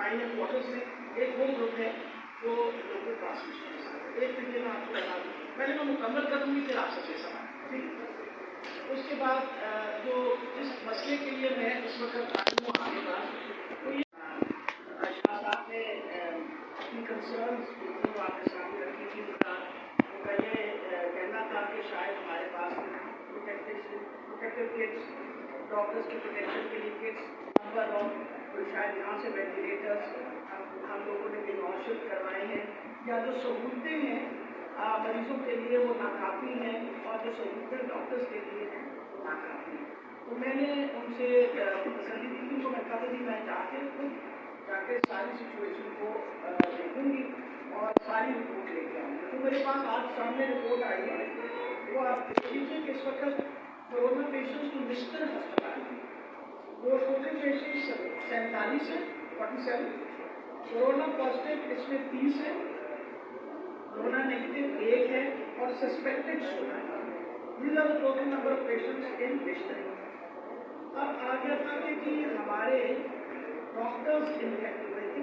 आई है क्वार्टर्स में, एक वो ग्रुप है जो लोगों ट्रांसमिशन के साथ। एक तरीके में आपको बता दूँ, पहले मैं मुकम्मल करूँगी फिर आप सबसे सवाल, ठीक है। उसके बाद जो जिस मसले के लिए मैं इस वक्त आई हूँ आगे बात, तो ये शाह साहब ने अपनी कंसर्न्स जो आपके सामने रखी थी, उनका ये कहना था कि शायद हमारे पास प्रोटेक्टिव किट्स, डॉक्टर्स की प्रोटेक्शन के लिए किट्स, नंबर ऑफ तो शायद यहाँ से वेंटिलेटर्स हम लोगों ने कहीं और शिफ्ट करवाए हैं, या जो सहूलतें हैं मरीजों के लिए वो नाकाफ़ी हैं, और जो सहूलतें डॉक्टर्स के लिए हैं वो नाकाफ़ी हैं। तो मैंने उनसे तसल्ली दी थी, तो मैं कहा कि मैं जाके सारी सिचुएशन को देखूँगी और सारी रिपोर्ट लेके आऊँगी। तो मेरे पास आज सामने रिपोर्ट आई है, वो आप देख लीजिए कि इस वक्त कोरोना पेशेंट्स को मिस्टर अस्पताल में वो टोटल पेशेंट्स 47 है, 47, कोरोना पॉजिटिव इसमें 30 है, कोरोना नेगेटिव 1 है और सस्पेक्टेड 16 है। These are the total number of patients in Bishtar. अब आ गया था कि हमारे डॉक्टर्स इन्फेक्ट हुए थे,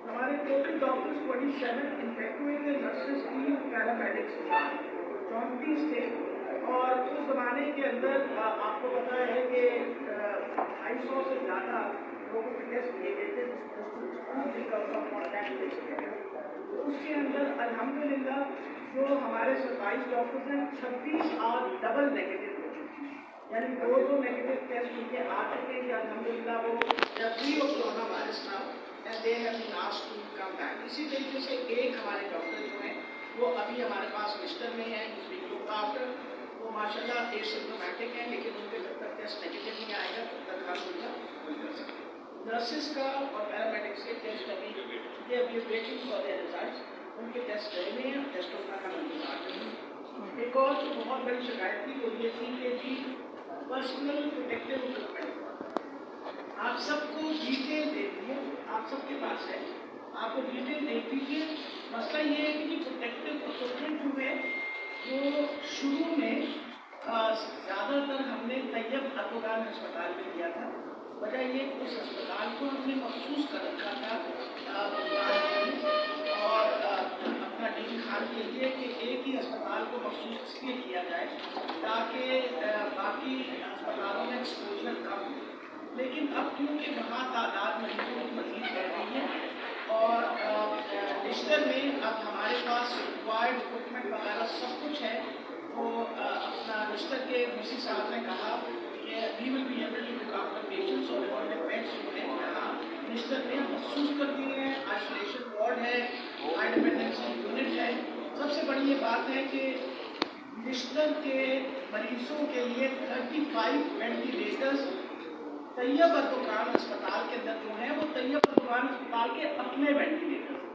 हमारे टोटल डॉक्टर्स 27 इन्फेक्ट हुए थे, नर्सेस 3, पैरामेडिक्स 34 थे। और उस ज़माने के अंदर आपको पता है कि 250 से ज़्यादा लोगों के टेस्ट किए गए थे, उसके अंदर अल्हम्दुलिल्लाह जो हमारे 27 डॉक्टर्स हैं 26 और डबल नेगेटिव हो चुके हैं, यानी दो नेगेटिव टेस्ट उनके आ चुके हैं कि अल्हम्दुलिल्लाह वो फ्री ऑफ कोरोना वायरस ना, and they have been asked to come back. इसी तरीके से एक हमारे डॉक्टर जो हैं वो अभी हमारे पास मिस्टर में है, आफ्टर वो माशाल्लाह एसिम्प्टोमेटिक है, लेकिन उनके जब तक टेस्ट नेगेटिव नहीं आएगा तब तक हम उनका नहीं कर सकते। नर्सिस का और पैरामेडिक्स के टेस्ट अभी वेटिंग फॉर देयर रिजल्ट्स, उनके टेस्ट गए नहीं हैं, टेस्टों का हम इंतजार करेंगे। एक और जो बहुत बड़ी शिकायत थी वो ये थी कि जी पर्सनल प्रोटेक्टिव इक्विपमेंट आप सबको डिटेल दे दीजिए, आप सबके पास है, आपको डिटेल दे दीजिए। मसला ये है कि प्रोटेक्टिव इक्विपमेंट जो है वो शुरू में ज़्यादातर हमने तैयब अतोगान अस्पताल में दिया था। वजह ये उस अस्पताल को हमने मखसूस कर रखा था और अपना डील खान के लिए कि एक ही अस्पताल को मखसूस इसलिए किया जाए ताकि बाकी अस्पतालों में एक्सपोजर कम हो। लेकिन अब क्योंकि वहाँ तादाद मरीजों की मज़ीद बढ़ रही है और डिजिटल में अब हमारे पास रिक्वायर्ड इक्विपमेंट वगैरह सब कुछ है, तो अपना मिस्टर के डीसी साहब ने कहा कि we will be able to look after patients, और उन्होंने बेड्स जो है यहाँ मिस्टर ने मखसूस कर दिए हैं। आइसोलेशन वार्ड है, हाई डिपेंडेंसी यूनिट है। सबसे बड़ी ये बात है कि मिस्टर के मरीजों के लिए 35 वेंटिलेटर्स तैयब अर्दोगान अस्पताल के अंदर जो है वो तैयब अर्दोगान अस्पताल के अपने वेंटिलेटर